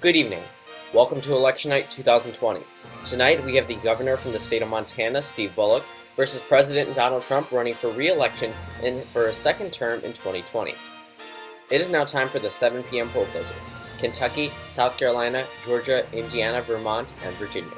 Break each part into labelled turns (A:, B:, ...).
A: Good evening. Welcome to Election Night 2020. Tonight we have the governor from the state of Montana, Steve Bullock, versus President Donald Trump running for re-election for a second term in 2020. It is now time for the 7 p.m. poll closers. Kentucky, South Carolina, Georgia, Indiana, Vermont, and Virginia.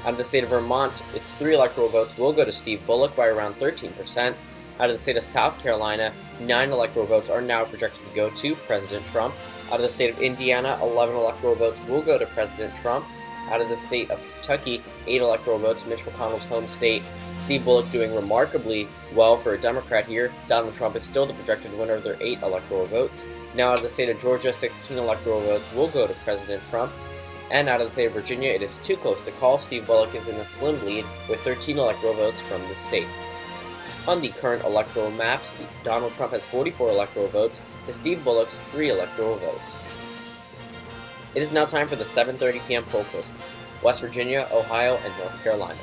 A: Out of the state of Vermont, its 3 electoral votes will go to Steve Bullock by around 13%. Out of the state of South Carolina, 9 electoral votes are now projected to go to President Trump. Out of the state of Indiana, 11 electoral votes will go to President Trump. Out of the state of Kentucky, 8 electoral votes, Mitch McConnell's home state. Steve Bullock doing remarkably well for a Democrat here. Donald Trump is still the projected winner of their 8 electoral votes. Now out of the state of Georgia, 16 electoral votes will go to President Trump. And out of the state of Virginia, it is too close to call. Steve Bullock is in a slim lead with 13 electoral votes from the state. On the current electoral map, Donald Trump has 44 electoral votes to Steve Bullock's 3 electoral votes. It is now time for the 7:30 p.m. poll closings. West Virginia, Ohio, and North Carolina.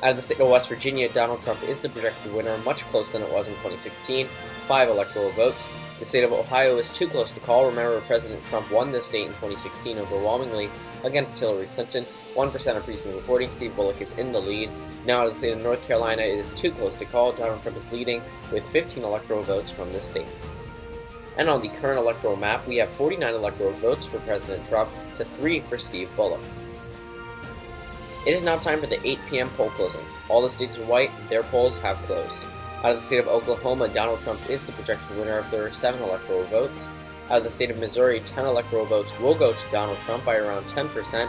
A: Out of the state of West Virginia, Donald Trump is the projected winner, much closer than it was in 2016, 5 electoral votes. The state of Ohio is too close to call. Remember, President Trump won this state in 2016 overwhelmingly against Hillary Clinton. 1% of precinct reporting, Steve Bullock is in the lead. Now out of the state of North Carolina, it is too close to call. Donald Trump is leading with 15 electoral votes from this state. And on the current electoral map, we have 49 electoral votes for President Trump to 3 for Steve Bullock. It is now time for the 8 p.m. poll closings. All the states are white, their polls have closed. Out of the state of Oklahoma, Donald Trump is the projected winner of their 7 electoral votes. Out of the state of Missouri, 10 electoral votes will go to Donald Trump by around 10%.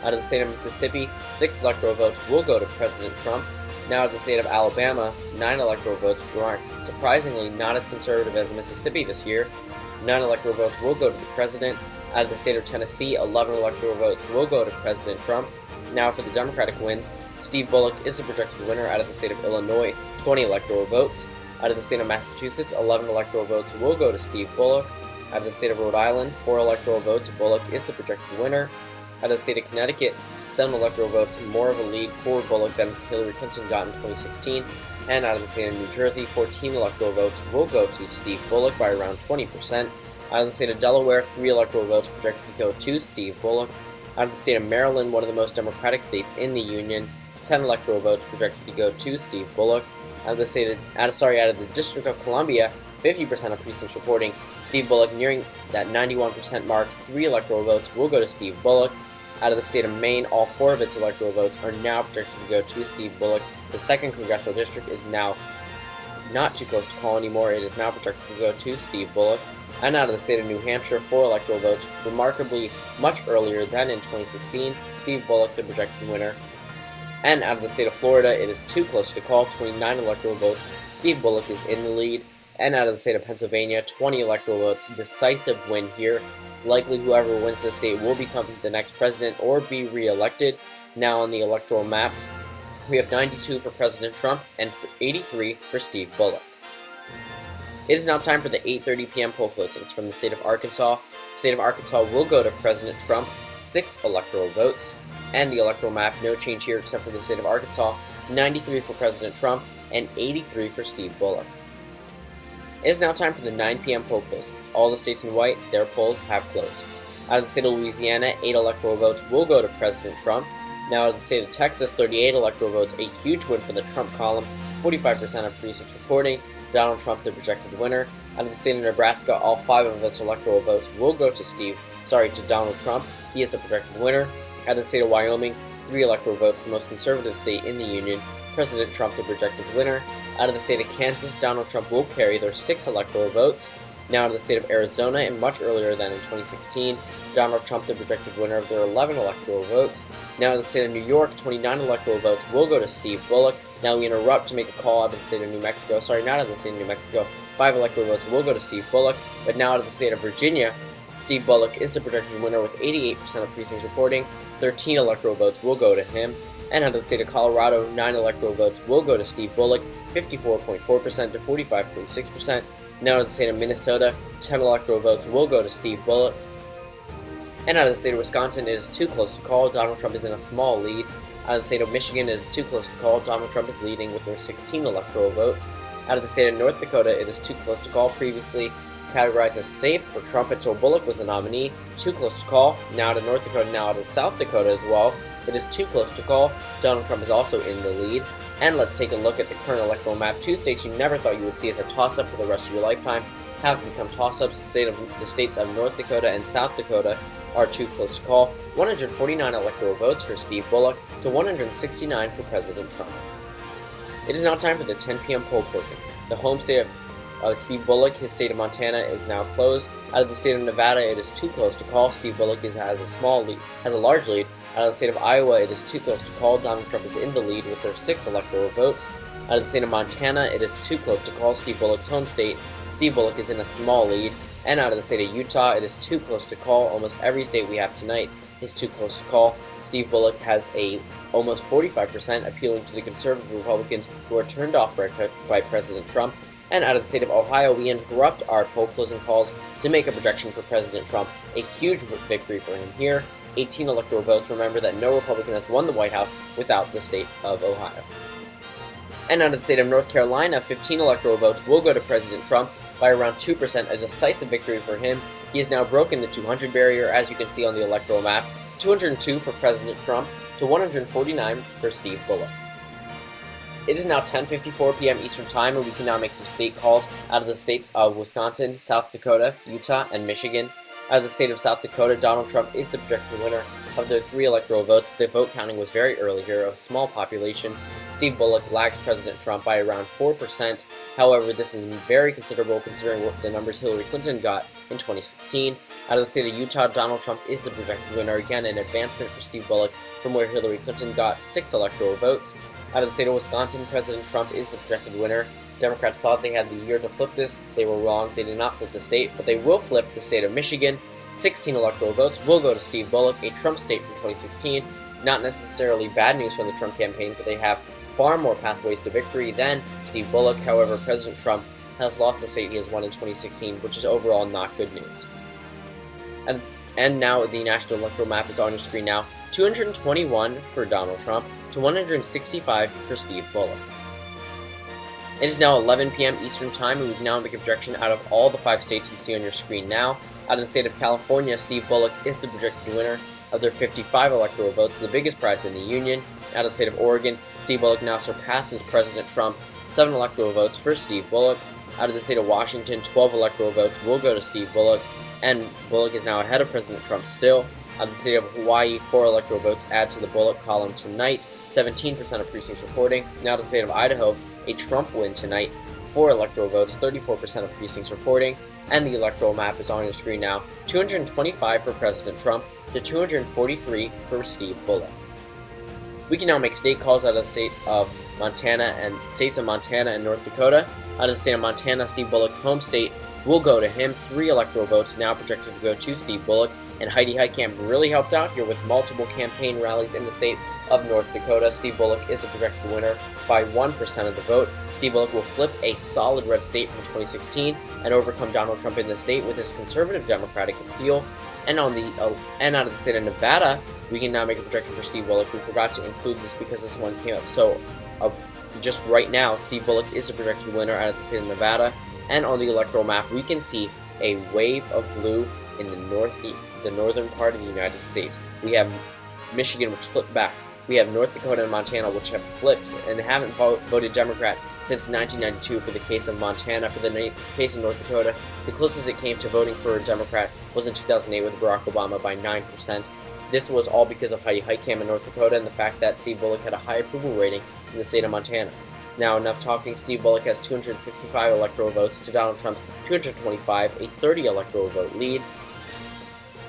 A: Out of the state of Mississippi, 6 electoral votes will go to President Trump. Now out of the state of Alabama, 9 electoral votes are surprisingly not as conservative as Mississippi this year. 9 electoral votes will go to the president. Out of the state of Tennessee, 11 electoral votes will go to President Trump. Now for the Democratic wins, Steve Bullock is the projected winner. Out of the state of Illinois, 20 electoral votes. Out of the state of Massachusetts, 11 electoral votes will go to Steve Bullock. Out of the state of Rhode Island, 4 electoral votes. Bullock is the projected winner. Out of the state of Connecticut, 7 electoral votes, more of a lead for Bullock than Hillary Clinton got in 2016. And out of the state of New Jersey, 14 electoral votes will go to Steve Bullock by around 20%. Out of the state of Delaware, 3 electoral votes projected to go to Steve Bullock. Out of the state of Maryland, one of the most Democratic states in the Union, 10 electoral votes projected to go to Steve Bullock. Out of the District of Columbia, 50% of precincts reporting Steve Bullock nearing that 91% mark. 3 electoral votes will go to Steve Bullock. Out of the state of Maine, all 4 of its electoral votes are now projected to go to Steve Bullock. The 2nd congressional district is now not too close to call anymore. It is now projected to go to Steve Bullock. And out of the state of New Hampshire, 4 electoral votes, remarkably much earlier than in 2016. Steve Bullock, the projected winner. And out of the state of Florida, it is too close to call. 29 electoral votes. Steve Bullock is in the lead. And out of the state of Pennsylvania, 20 electoral votes. Decisive win here. Likely whoever wins this state will become the next president or be re-elected. Now on the electoral map, we have 92 for President Trump and 83 for Steve Bullock. It is now time for the 8:30 p.m. poll closings from the state of Arkansas. The state of Arkansas will go to President Trump, 6 electoral votes. And the electoral map, no change here except for the state of Arkansas, 93 for President Trump and 83 for Steve Bullock. It is now time for the 9 p.m. poll closings. All the states in white, their polls have closed. Out of the state of Louisiana, 8 electoral votes will go to President Trump. Now out of the state of Texas, 38 electoral votes, a huge win for the Trump column, 45% of precincts reporting. Donald Trump, the projected winner. Out of the state of Nebraska, all 5 of its electoral votes will go to Donald Trump. He is the projected winner. Out of the state of Wyoming, 3 electoral votes, the most conservative state in the Union. President Trump, the projected winner. Out of the state of Kansas, Donald Trump will carry their 6 electoral votes. Now out of the state of Arizona, and much earlier than in 2016, Donald Trump, the projected winner of their 11 electoral votes. Now in the state of New York, 29 electoral votes will go to Steve Bullock. Now we interrupt to make a call out of the state of New Mexico. Not out of the state of New Mexico. 5 electoral votes will go to Steve Bullock. But now out of the state of Virginia, Steve Bullock is the projected winner with 88% of precincts reporting. 13 electoral votes will go to him. And out of the state of Colorado, 9 electoral votes will go to Steve Bullock, 54.4% to 45.6%. Now out of the state of Minnesota, 10 electoral votes will go to Steve Bullock. And out of the state of Wisconsin, it is too close to call. Donald Trump is in a small lead. Out of the state of Michigan, it is too close to call. Donald Trump is leading with their 16 electoral votes. Out of the state of North Dakota, it is too close to call. Previously categorized as safe for Trump until Bullock was the nominee. Too close to call. Now out of North Dakota, now out of South Dakota as well. It is too close to call. Donald Trump is also in the lead. And let's take a look at the current electoral map. Two states you never thought you would see as a toss-up for the rest of your lifetime have become toss-ups. The states of North Dakota and South Dakota are too close to call. 149 electoral votes for Steve Bullock to 169 for President Trump. It is now time for the 10 p.m. poll closing. The home state of Steve Bullock, his state of Montana, is now closed. Out of the state of Nevada, it is too close to call. Steve Bullock has a large lead. Out of the state of Iowa, it is too close to call. Donald Trump is in the lead with their 6 electoral votes. Out of the state of Montana, it is too close to call. Steve Bullock's home state. Steve Bullock is in a small lead. And out of the state of Utah, it is too close to call. Almost every state we have tonight is too close to call. Steve Bullock has almost 45%, appealing to the conservative Republicans who are turned off by President Trump. And out of the state of Ohio, we interrupt our poll closing calls to make a projection for President Trump. A huge victory for him here. 18 electoral votes. Remember that no Republican has won the White House without the state of Ohio. And out of the state of North Carolina, 15 electoral votes will go to President Trump by around 2%, a decisive victory for him. He has now broken the 200 barrier, as you can see on the electoral map. 202 for President Trump to 149 for Steve Bullock. It is now 10:54 p.m. Eastern Time, and we can now make some state calls out of the states of Wisconsin, South Dakota, Utah, and Michigan. Out of the state of South Dakota, Donald Trump is the projected winner of the 3 electoral votes. The vote counting was very early here, a small population. Steve Bullock lags President Trump by around 4%. However, this is very considerable considering what the numbers Hillary Clinton got in 2016. Out of the state of Utah, Donald Trump is the projected winner. Again, an advancement for Steve Bullock from where Hillary Clinton got 6 electoral votes. Out of the state of Wisconsin, President Trump is the projected winner. Democrats thought they had the year to flip this. They were wrong. They did not flip the state, but they will flip the state of Michigan. 16 electoral votes will go to Steve Bullock, a Trump state from 2016. Not necessarily bad news from the Trump campaign, for they have far more pathways to victory than Steve Bullock. However, President Trump has lost the state he has won in 2016, which is overall not good news. And now the national electoral map is on your screen now. 221 for Donald Trump to 165 for Steve Bullock. It is now 11 p.m. Eastern Time, and we can now make a projection out of all the 5 states you see on your screen now. Out of the state of California, Steve Bullock is the projected winner of their 55 electoral votes, the biggest prize in the union. Out of the state of Oregon, Steve Bullock now surpasses President Trump, 7 electoral votes for Steve Bullock. Out of the state of Washington, 12 electoral votes will go to Steve Bullock, and Bullock is now ahead of President Trump still. Out of the state of Hawaii, 4 electoral votes add to the Bullock column tonight, 17% of precincts reporting. Now the state of Idaho, a Trump win tonight, 4 electoral votes, 34% of precincts reporting, and the electoral map is on your screen now. 225 for President Trump to 243 for Steve Bullock. We can now make state calls out of the state of Montana and states of Montana and North Dakota. Out of the state of Montana, Steve Bullock's home state will go to him. 3 electoral votes now projected to go to Steve Bullock, and Heidi Heitkamp really helped out here with multiple campaign rallies in the state of North Dakota. Steve Bullock is the projected winner by 1% of the vote. Steve Bullock will flip a solid red state from 2016 and overcome Donald Trump in the state with his conservative Democratic appeal. And out of the state of Nevada, we can now make a projection for Steve Bullock. We forgot to include this because this one came up so just right now. Steve Bullock is the projected winner out of the state of Nevada. And on the electoral map, we can see a wave of blue in the northern part of the United States. We have Michigan, which flipped back. We have North Dakota and Montana, which have flipped and haven't voted Democrat since 1992 for the case of Montana. For the case of North Dakota, the closest it came to voting for a Democrat was in 2008 with Barack Obama by 9%. This was all because of Heidi Heitkamp in North Dakota and the fact that Steve Bullock had a high approval rating in the state of Montana. Now, enough talking. Steve Bullock has 255 electoral votes to Donald Trump's 225, a 30 electoral vote lead.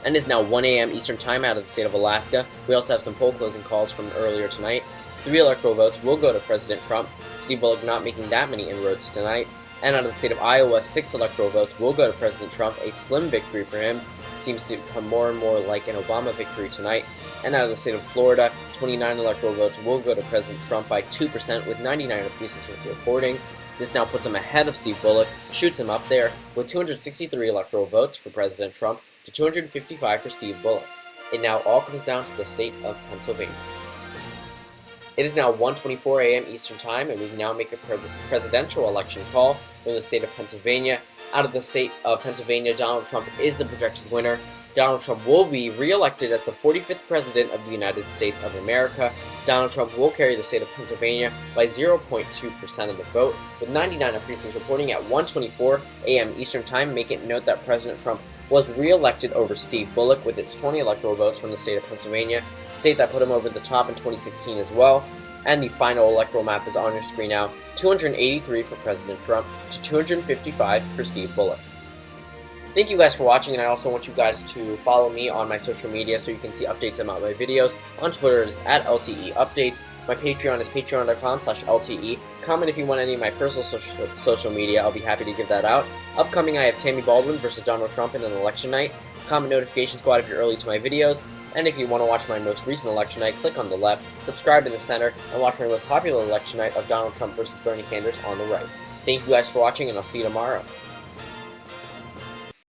A: And it's now 1 a.m. Eastern Time out of the state of Alaska. We also have some poll closing calls from earlier tonight. 3 electoral votes will go to President Trump. Steve Bullock not making that many inroads tonight. And out of the state of Iowa, 6 electoral votes will go to President Trump, a slim victory for him. Seems to become more and more like an Obama victory tonight. And out of the state of Florida, 29 electoral votes will go to President Trump by 2%, with 99 of precincts reporting. This now puts him ahead of Steve Bullock, shoots him up there with 263 electoral votes for President Trump to 255 for Steve Bullock. It now all comes down to the state of Pennsylvania. It is now 1:24 a.m. Eastern Time, and we can now make a presidential election call from the state of Pennsylvania. Out of the state of Pennsylvania, Donald Trump is the projected winner. Donald Trump will be re-elected as the 45th President of the United States of America. Donald Trump will carry the state of Pennsylvania by 0.2% of the vote, with 99 of precincts reporting at 1:24 a.m. Eastern Time. Make it note that President Trump was re-elected over Steve Bullock with its 20 electoral votes from the state of Pennsylvania, the state that put him over the top in 2016 as well. And the final electoral map is on your screen now: 283 for President Trump to 255 for Steve Bullock. Thank you guys for watching, and I also want you guys to follow me on my social media so you can see updates about my videos. On Twitter it is at LTE Updates. My Patreon is patreon.com/LTE. Comment if you want any of my personal social media. I'll be happy to give that out. Upcoming, I have Tammy Baldwin versus Donald Trump in an election night. Comment notification squad if you're early to my videos. And if you want to watch my most recent election night, click on the left, subscribe in the center, and watch my most popular election night of Donald Trump versus Bernie Sanders on the right. Thank you guys for watching, and I'll see you tomorrow.